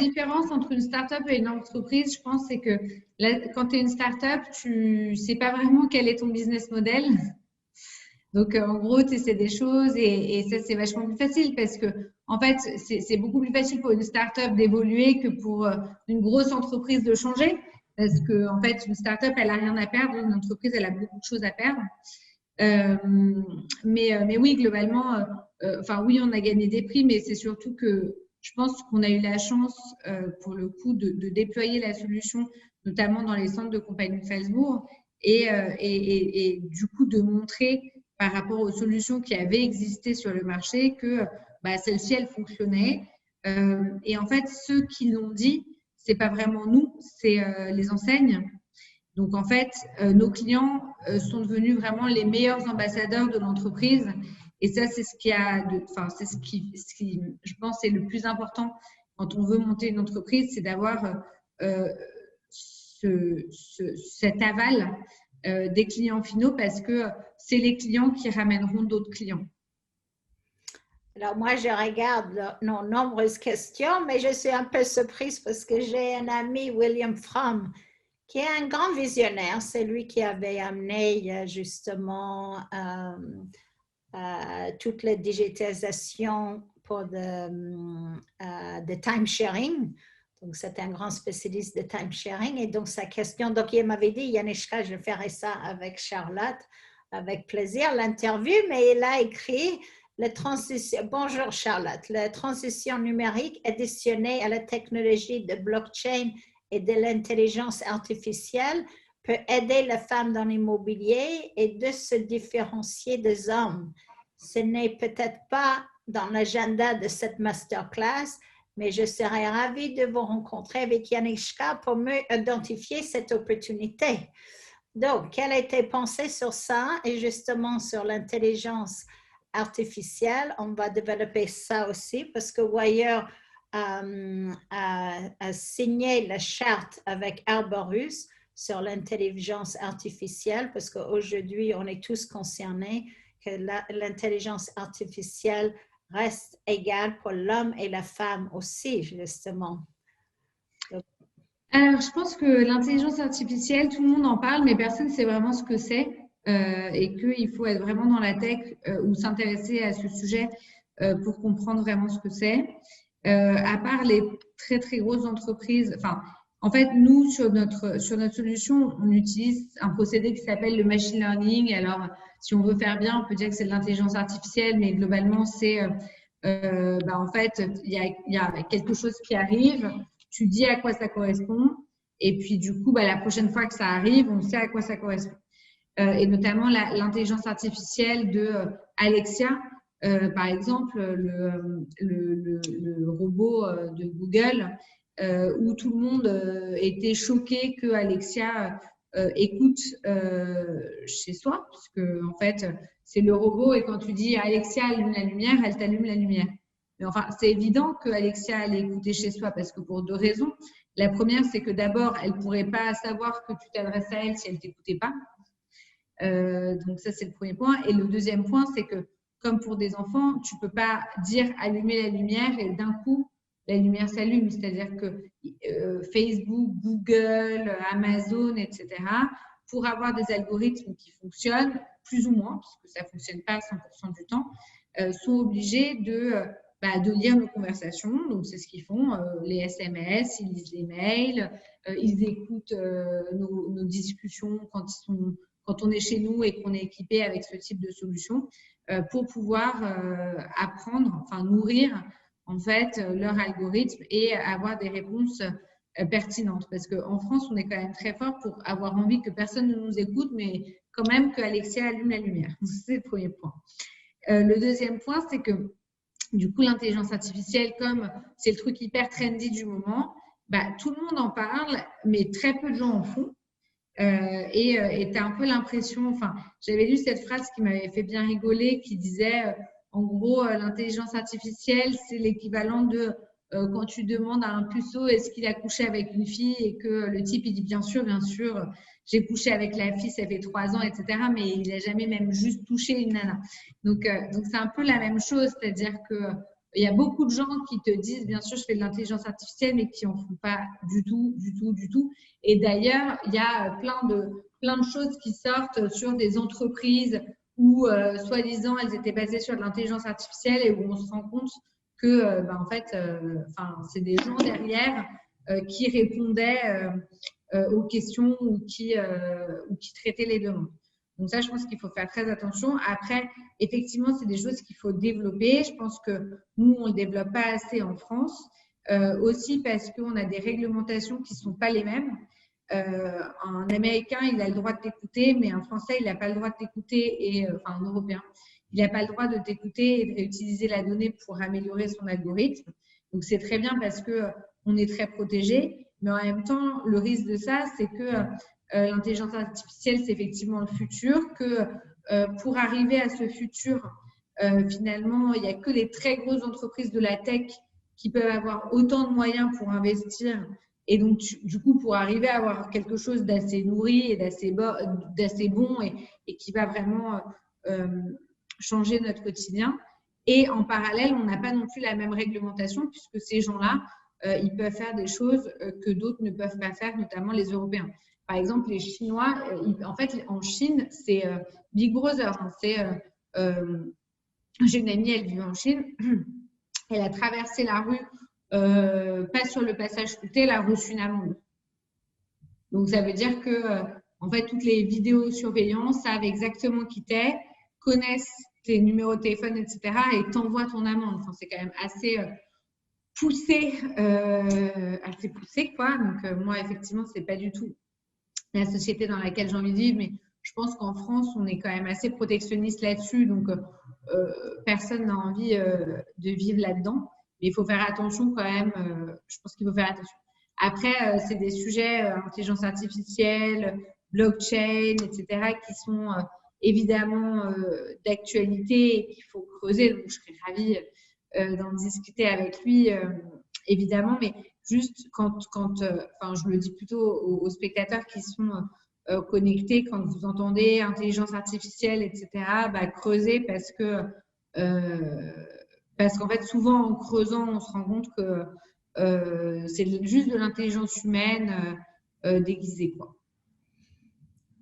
différence entre une start-up et une entreprise, je pense, c'est que là, quand tu es une start-up, tu ne sais pas vraiment quel est ton business model. Donc, en gros, tu essaies des choses et ça, c'est vachement plus facile parce que, en fait, c'est beaucoup plus facile pour une start-up d'évoluer que pour une grosse entreprise de changer. Parce que, en fait, une start-up, elle n'a rien à perdre. Une entreprise, elle a beaucoup de choses à perdre. Mais oui, globalement, enfin, oui, on a gagné des prix, mais c'est surtout que je pense qu'on a eu la chance, pour le coup, de déployer la solution, notamment dans les centres de compagnie de Salzbourg, et du coup, de montrer par rapport aux solutions qui avaient existé sur le marché que bah, celle-ci, elle fonctionnait. Et en fait, ceux qui l'ont dit, c'est pas vraiment nous, c'est les enseignes. Donc, en fait, nos clients sont devenus vraiment les meilleurs ambassadeurs de l'entreprise. Et ça, c'est ce qui c'est ce qui, je pense, est le plus important quand on veut monter une entreprise, c'est d'avoir cet aval des clients finaux parce que c'est les clients qui ramèneront d'autres clients. Alors, moi, je regarde nos nombreuses questions, mais je suis un peu surprise parce que j'ai un ami, William Fromm, qui est un grand visionnaire. C'est lui qui avait amené justement toute la digitalisation pour le time sharing. Donc, c'est un grand spécialiste de time sharing. Et donc, sa question, donc il m'avait dit, Yanishka, je ferai ça avec Charlotte, avec plaisir, l'interview, mais il a écrit la transition. Bonjour Charlotte, la transition numérique additionnée à la technologie de blockchain et de l'intelligence artificielle peut aider les femmes dans l'immobilier et de se différencier des hommes. Ce n'est peut-être pas dans l'agenda de cette masterclass, mais je serais ravie de vous rencontrer avec Yanishka pour mieux identifier cette opportunité. Donc, quelle a été pensée sur ça et justement sur l'intelligence artificielle? On va développer ça aussi parce que Wire a signé la charte avec Arborus sur l'intelligence artificielle parce qu'aujourd'hui, on est tous concernés que l'intelligence artificielle reste égale pour l'homme et la femme aussi, justement. Alors, je pense que l'intelligence artificielle, tout le monde en parle, mais personne ne sait vraiment ce que c'est et qu'il faut être vraiment dans la tech ou s'intéresser à ce sujet pour comprendre vraiment ce que c'est. À part les très, très grosses entreprises, enfin, en fait, nous, sur notre solution, on utilise un procédé qui s'appelle le machine learning. Alors, si on veut faire bien, on peut dire que c'est de l'intelligence artificielle, mais globalement, c'est, en fait, il y a quelque chose qui arrive, tu dis à quoi ça correspond, et puis du coup, la prochaine fois que ça arrive, on sait à quoi ça correspond. Et notamment l'intelligence artificielle de Alexia, par exemple, le robot de Google, où tout le monde était choqué que Alexia écoute chez soi, parce que en fait, c'est le robot et quand tu dis Alexia allume la lumière, elle t'allume la lumière. Mais enfin, c'est évident que Alexia allait écouter chez soi parce que pour deux raisons. La première, c'est que d'abord, elle pourrait pas savoir que tu t'adresses à elle si elle t'écoutait pas. Donc ça, c'est le premier point. Et le deuxième point, c'est que comme pour des enfants, tu peux pas dire allumer la lumière et d'un coup, la lumière s'allume. C'est-à-dire que Facebook, Google, Amazon, etc., pour avoir des algorithmes qui fonctionnent plus ou moins, parce que ça ne fonctionne pas à 100% du temps, sont obligés de lire nos conversations. Donc, c'est ce qu'ils font, les SMS, ils lisent les mails, ils écoutent nos discussions quand on est chez nous et qu'on est équipé avec ce type de solution pour pouvoir apprendre, enfin nourrir en fait leur algorithme et avoir des réponses pertinentes. Parce qu'en France, on est quand même très fort pour avoir envie que personne ne nous écoute, mais quand même que Alexia allume la lumière. C'est le premier point. Le deuxième point, c'est que du coup, l'intelligence artificielle, comme c'est le truc hyper trendy du moment, tout le monde en parle, mais très peu de gens en font. Et tu as un peu l'impression, enfin, j'avais lu cette phrase qui m'avait fait bien rigoler, qui disait, en gros, l'intelligence artificielle, c'est l'équivalent de quand tu demandes à un puceau est-ce qu'il a couché avec une fille et que le type, il dit bien sûr, j'ai couché avec la fille, ça fait 3 ans, etc. Mais il n'a jamais même juste touché une nana. Donc c'est un peu la même chose, c'est-à-dire que il y a beaucoup de gens qui te disent, bien sûr, je fais de l'intelligence artificielle, mais qui n'en font pas du tout. Et d'ailleurs, il y a plein de choses qui sortent sur des entreprises où, soi-disant, elles étaient basées sur de l'intelligence artificielle et où on se rend compte que, en fait, c'est des gens derrière qui répondaient aux questions ou qui traitaient les demandes. Donc ça, je pense qu'il faut faire très attention. Après, effectivement, c'est des choses qu'il faut développer. Je pense que nous, on ne le développe pas assez en France, aussi parce qu'on a des réglementations qui ne sont pas les mêmes. Un Américain, il a le droit de t'écouter, mais un Français, il n'a pas le droit de t'écouter, et enfin un Européen, il n'a pas le droit de t'écouter et de réutiliser la donnée pour améliorer son algorithme. Donc c'est très bien parce qu'on est très protégé, mais en même temps, le risque de ça, c'est que l'intelligence artificielle, c'est effectivement le futur, que pour arriver à ce futur, finalement, il n'y a que les très grosses entreprises de la tech qui peuvent avoir autant de moyens pour investir. Et donc, du coup, pour arriver à avoir quelque chose d'assez nourri et d'assez bon et qui va vraiment changer notre quotidien. Et en parallèle, on n'a pas non plus la même réglementation puisque ces gens-là, ils peuvent faire des choses que d'autres ne peuvent pas faire, notamment les Européens. Par exemple, les Chinois, en fait, en Chine, c'est Big Brother. J'ai une amie, elle vit en Chine. Elle a traversé la rue, pas sur le passage flouté, elle a reçu une amende. Donc, ça veut dire que, en fait, toutes les vidéosurveillances savent exactement qui t'es, connaissent tes numéros de téléphone, etc. et t'envoient ton amende. Enfin, c'est quand même assez poussé, quoi. Donc, moi, effectivement, c'est pas du tout la société dans laquelle j'ai envie de vivre, mais je pense qu'en France, on est quand même assez protectionniste là-dessus, donc personne n'a envie de vivre là-dedans. Mais il faut faire attention quand même, je pense qu'il faut faire attention. Après, c'est des sujets, intelligence artificielle, blockchain, etc., qui sont évidemment d'actualité et qu'il faut creuser. Donc, je serais ravie d'en discuter avec lui, évidemment, mais juste je le dis plutôt aux spectateurs qui sont connectés, quand vous entendez intelligence artificielle, etc., creusez parce qu'en fait, souvent en creusant, on se rend compte que c'est juste de l'intelligence humaine déguisée, quoi.